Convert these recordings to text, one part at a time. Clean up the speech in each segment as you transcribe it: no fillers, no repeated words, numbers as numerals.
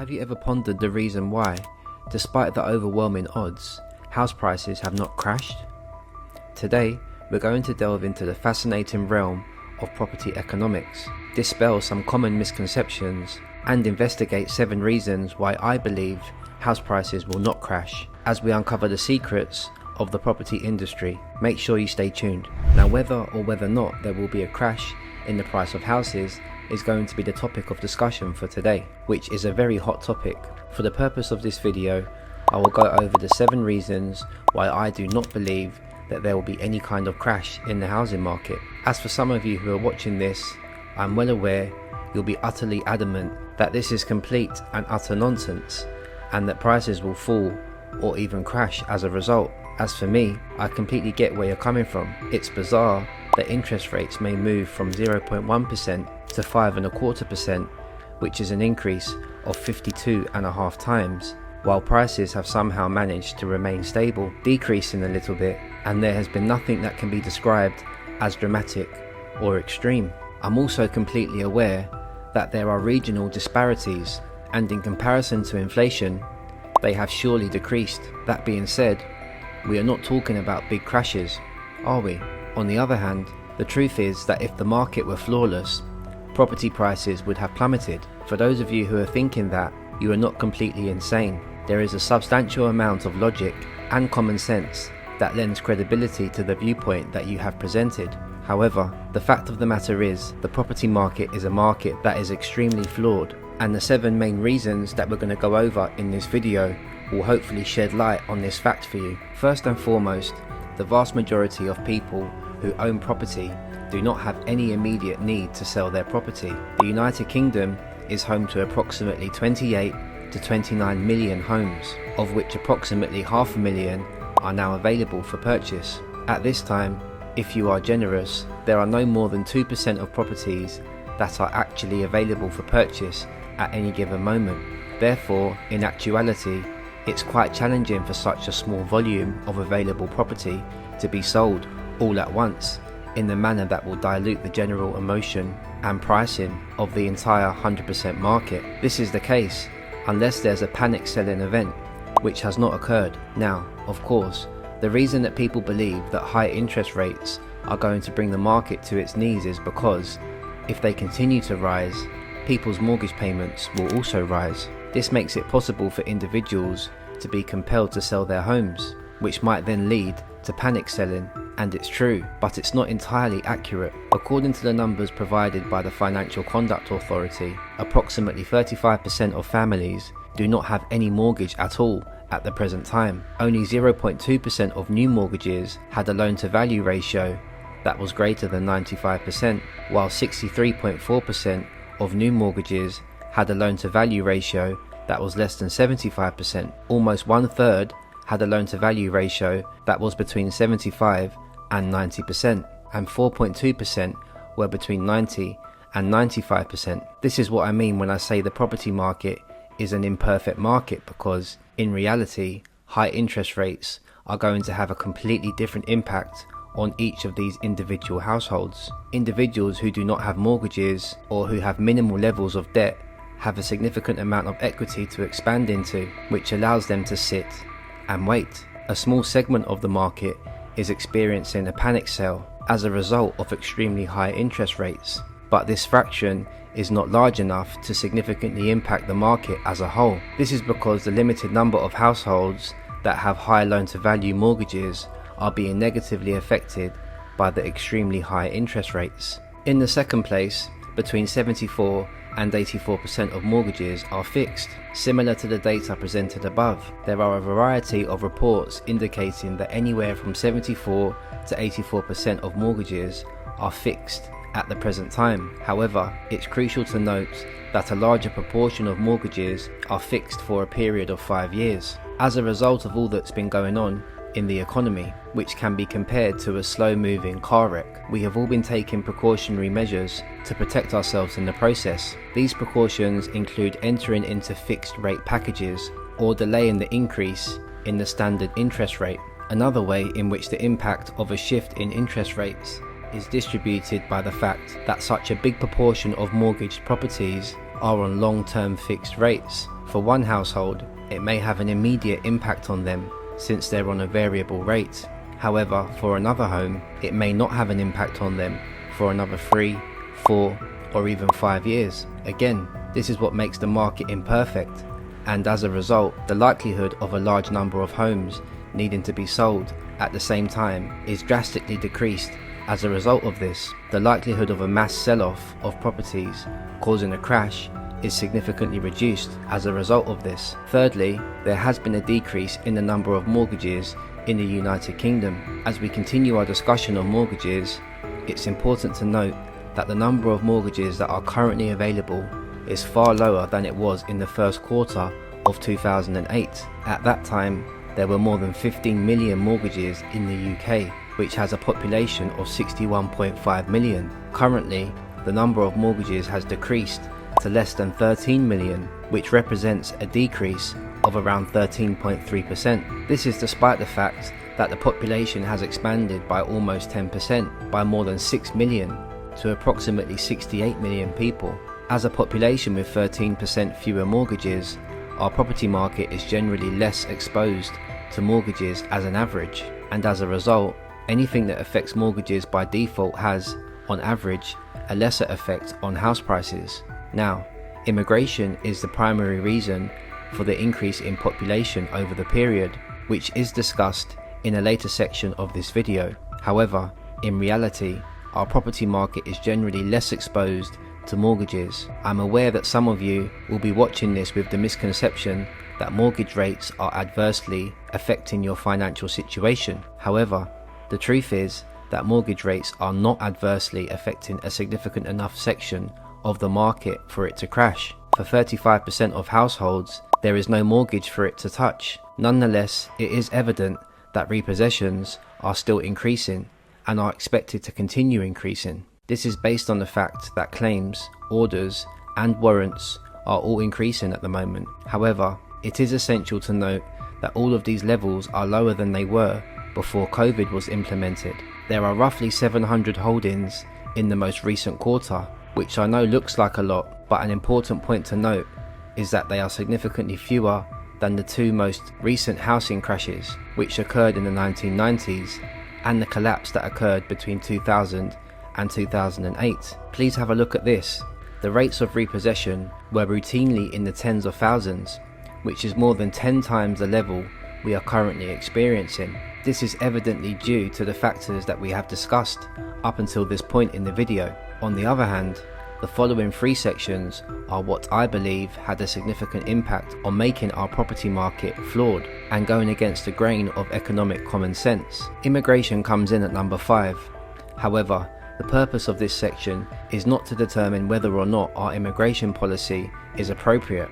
Have you ever pondered the reason why, despite the overwhelming odds, house prices have not crashed? Today, we're going to delve into the fascinating realm of property economics, dispel some common misconceptions, and investigate 7 reasons why I believe house prices will not crash. As we uncover the secrets of the property industry, make sure you stay tuned. Now, whether or not there will be a crash in the price of houses is going to be the topic of discussion for today, which is a very hot topic. For the purpose of this video, I will go over the 7 reasons why I do not believe that there will be any kind of crash in the housing market. As for some of you who are watching this, I'm well aware you'll be utterly adamant that this is complete and utter nonsense, and that prices will fall or even crash as a result. As for me, I completely get where you're coming from. It's bizarre that interest rates may move from 0.1% to 5.25%, which is an increase of 52.5 times, while prices have somehow managed to remain stable, decreasing a little bit, and there has been nothing that can be described as dramatic or extreme. I'm also completely aware that there are regional disparities, and in comparison to inflation, they have surely decreased. That being said, we are not talking about big crashes, are we? On the other hand, the truth is that if the market were flawless, property prices would have plummeted. For those of you who are thinking that, you are not completely insane. There is a substantial amount of logic and common sense that lends credibility to the viewpoint that you have presented. However, the fact of the matter is, the property market is a market that is extremely flawed, and the 7 main reasons that we're going to go over in this video will hopefully shed light on this fact for you. First and foremost, the vast majority of people who own property do not have any immediate need to sell their property. The United Kingdom is home to approximately 28 to 29 million homes, of which approximately 500,000 are now available for purchase. At this time, if you are generous, there are no more than 2% of properties that are actually available for purchase at any given moment. Therefore, in actuality, it's quite challenging for such a small volume of available property to be sold all at once in the manner that will dilute the general emotion and pricing of the entire 100% market. This is the case unless there's a panic selling event, which has not occurred. Now, of course, the reason that people believe that high interest rates are going to bring the market to its knees is because if they continue to rise, people's mortgage payments will also rise. This makes it possible for individuals to be compelled to sell their homes, which might then lead to panic selling. And it's true, but it's not entirely accurate. According to the numbers provided by the Financial Conduct Authority, approximately 35% of families do not have any mortgage at all at the present time. Only 0.2% of new mortgages had a loan-to-value ratio that was greater than 95%, while 63.4% of new mortgages had a loan-to-value ratio that was less than 75%. Almost 1/3 had a loan-to-value ratio that was between 75 and 90%, and 4.2% were between 90 and 95%. This is what I mean when I say the property market is an imperfect market, because in reality, high interest rates are going to have a completely different impact on each of these individual households. Individuals who do not have mortgages or who have minimal levels of debt have a significant amount of equity to expand into, which allows them to sit and wait. A small segment of the market is experiencing a panic sale as a result of extremely high interest rates, but this fraction is not large enough to significantly impact the market as a whole. This is because the limited number of households that have high loan-to-value mortgages are being negatively affected by the extremely high interest rates. In the second place, between 74 and 84% of mortgages are fixed. Similar to the data presented above, there are a variety of reports indicating that anywhere from 74 to 84% of mortgages are fixed at the present time. However, it's crucial to note that a larger proportion of mortgages are fixed for a period of 5 years. As a result of all that's been going on in the economy, which can be compared to a slow-moving car wreck, we have all been taking precautionary measures to protect ourselves in the process. These precautions include entering into fixed rate packages or delaying the increase in the standard interest rate. Another way in which the impact of a shift in interest rates is distributed by the fact that such a big proportion of mortgaged properties are on long-term fixed rates. For one household, it may have an immediate impact on them since they're on a variable rate. However, for another home, it may not have an impact on them for another 3, 4, or even 5 years. Again, this is what makes the market imperfect, and as a result, the likelihood of a large number of homes needing to be sold at the same time is drastically decreased. As a result of this, the likelihood of a mass sell-off of properties causing a crash is significantly reduced as a result of this. Thirdly, there has been a decrease in the number of mortgages in the United Kingdom. As we continue our discussion on mortgages, it's important to note that the number of mortgages that are currently available is far lower than it was in the first quarter of 2008. At that time, there were more than 15 million mortgages in the UK, which has a population of 61.5 million. Currently, the number of mortgages has decreased to less than 13 million, which represents a decrease of around 13.3%. This is despite the fact that the population has expanded by almost 10%, by more than 6 million to approximately 68 million people. As a population with 13% fewer mortgages, our property market is generally less exposed to mortgages as an average, and as a result, anything that affects mortgages by default has, on average, a lesser effect on house prices. Now, immigration is the primary reason for the increase in population over the period, which is discussed in a later section of this video. However, in reality, our property market is generally less exposed to mortgages. I'm aware that some of you will be watching this with the misconception that mortgage rates are adversely affecting your financial situation. However, the truth is that mortgage rates are not adversely affecting a significant enough section of the market for it to crash. For 35% of households, there is no mortgage for it to touch. Nonetheless, it is evident that repossessions are still increasing and are expected to continue increasing. This is based on the fact that claims, orders, and warrants are all increasing at the moment. However, it is essential to note that all of these levels are lower than they were before COVID was implemented. There are roughly 700 holdings in the most recent quarter, which I know looks like a lot, but an important point to note is that they are significantly fewer than the two most recent housing crashes, which occurred in the 1990s, and the collapse that occurred between 2000 and 2008. Please have a look at this. The rates of repossession were routinely in the tens of thousands, which is more than 10 times the level we are currently experiencing. This is evidently due to the factors that we have discussed up until this point in the video. On the other hand, the following 3 sections are what I believe had a significant impact on making our property market flawed and going against the grain of economic common sense. Immigration comes in at number 5. However, the purpose of this section is not to determine whether or not our immigration policy is appropriate.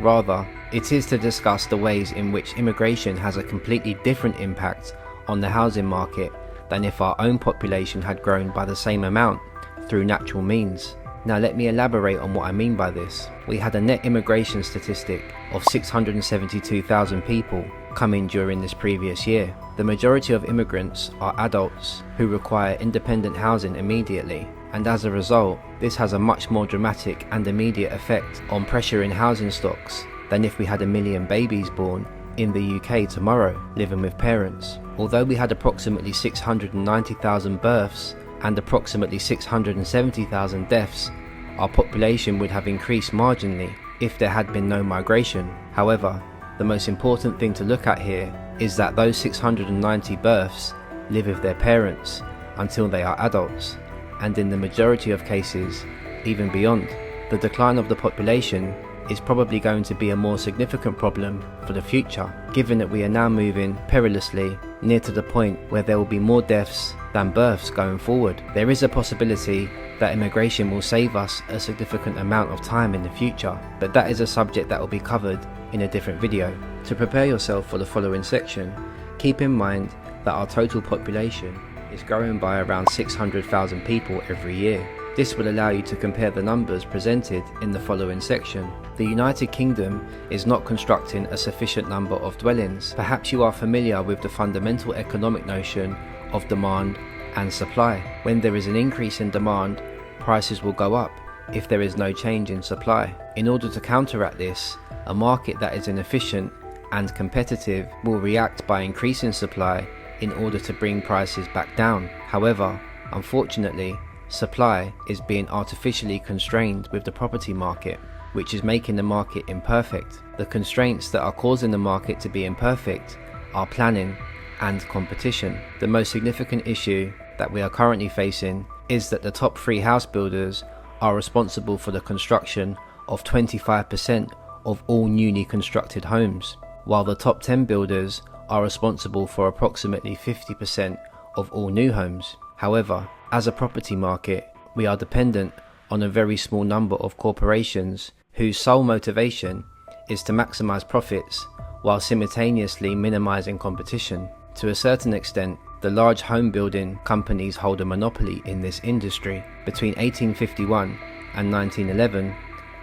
Rather, it is to discuss the ways in which immigration has a completely different impact on the housing market than if our own population had grown by the same amount through natural means. Now let me elaborate on what I mean by this. We had a net immigration statistic of 672,000 people come in during this previous year. The majority of immigrants are adults who require independent housing immediately, and as a result, this has a much more dramatic and immediate effect on pressure in housing stocks than if we had 1 million babies born in the UK tomorrow living with parents. Although we had approximately 690,000 births and approximately 670,000 deaths, our population would have increased marginally if there had been no migration. However, the most important thing to look at here is that those 690 births live with their parents until they are adults, and in the majority of cases, even beyond. The decline of the population is probably going to be a more significant problem for the future, given that we are now moving perilously near to the point where there will be more deaths than births going forward. There is a possibility that immigration will save us a significant amount of time in the future, but that is a subject that will be covered in a different video. To prepare yourself for the following section, keep in mind that our total population is growing by around 600,000 people every year. This will allow you to compare the numbers presented in the following section. The United Kingdom is not constructing a sufficient number of dwellings. Perhaps you are familiar with the fundamental economic notion of demand and supply. When there is an increase in demand, prices will go up if there is no change in supply. In order to counteract this, A market that is inefficient and competitive will react by increasing supply in order to bring prices back down. However, unfortunately, supply is being artificially constrained with the property market, which is making the market imperfect. The constraints that are causing the market to be imperfect are planning and competition. The most significant issue that we are currently facing is that the top 3 house builders are responsible for the construction of 25% of all newly constructed homes, while the top 10 builders are responsible for approximately 50% of all new homes. However, as a property market, we are dependent on a very small number of corporations whose sole motivation is to maximize profits while simultaneously minimizing competition. To a certain extent, the large home building companies hold a monopoly in this industry. Between 1851 and 1911,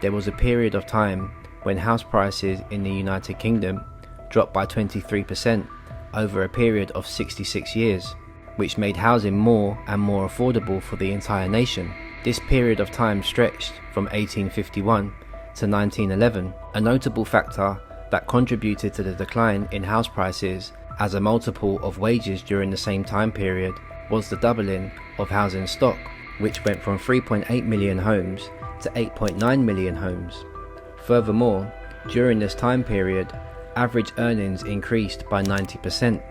there was a period of time when house prices in the United Kingdom dropped by 23% over a period of 66 years, which made housing more and more affordable for the entire nation. This period of time stretched from 1851 to 1911. A notable factor that contributed to the decline in house prices as a multiple of wages during the same time period was the doubling of housing stock, which went from 3.8 million homes to 8.9 million homes. Furthermore, during this time period, average earnings increased by 90%,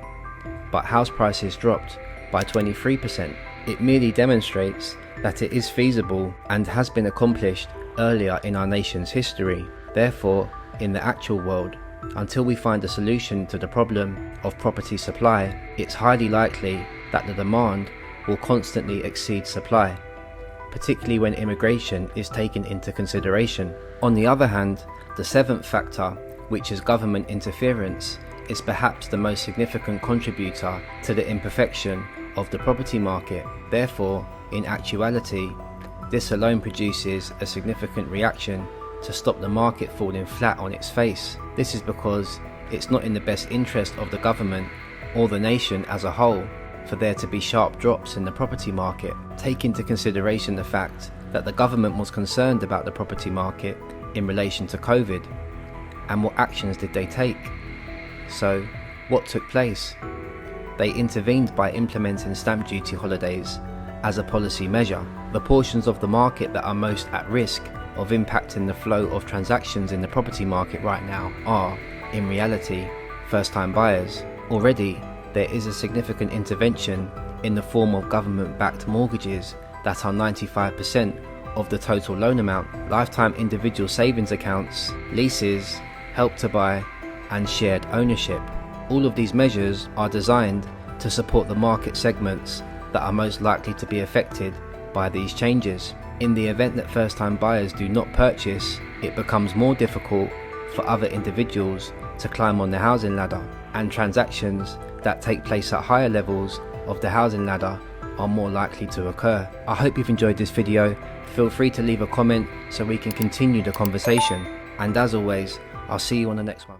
but house prices dropped by 23%. It merely demonstrates that it is feasible and has been accomplished earlier in our nation's history. Therefore, in the actual world, until we find a solution to the problem of property supply, it's highly likely that the demand will constantly exceed supply, particularly when immigration is taken into consideration. On the other hand, the 7th factor, which is government interference, is perhaps the most significant contributor to the imperfection of the property market. Therefore, in actuality, this alone produces a significant reaction to stop the market falling flat on its face. This is because it's not in the best interest of the government or the nation as a whole for there to be sharp drops in the property market. Take into consideration the fact that the government was concerned about the property market in relation to COVID, and what actions did they take? So, what took place? They intervened by implementing stamp duty holidays as a policy measure. The portions of the market that are most at risk of impacting the flow of transactions in the property market right now are, in reality, first-time buyers. Already, there is a significant intervention in the form of government-backed mortgages that are 95% of the total loan amount, lifetime individual savings accounts, leases, help to buy, and shared ownership. All of these measures are designed to support the market segments that are most likely to be affected by these changes. In the event that first-time buyers do not purchase, it becomes more difficult for other individuals to climb on the housing ladder, and transactions that take place at higher levels of the housing ladder are more likely to occur. I hope you've enjoyed this video. Feel free to leave a comment so we can continue the conversation, and as always, I'll see you on the next one.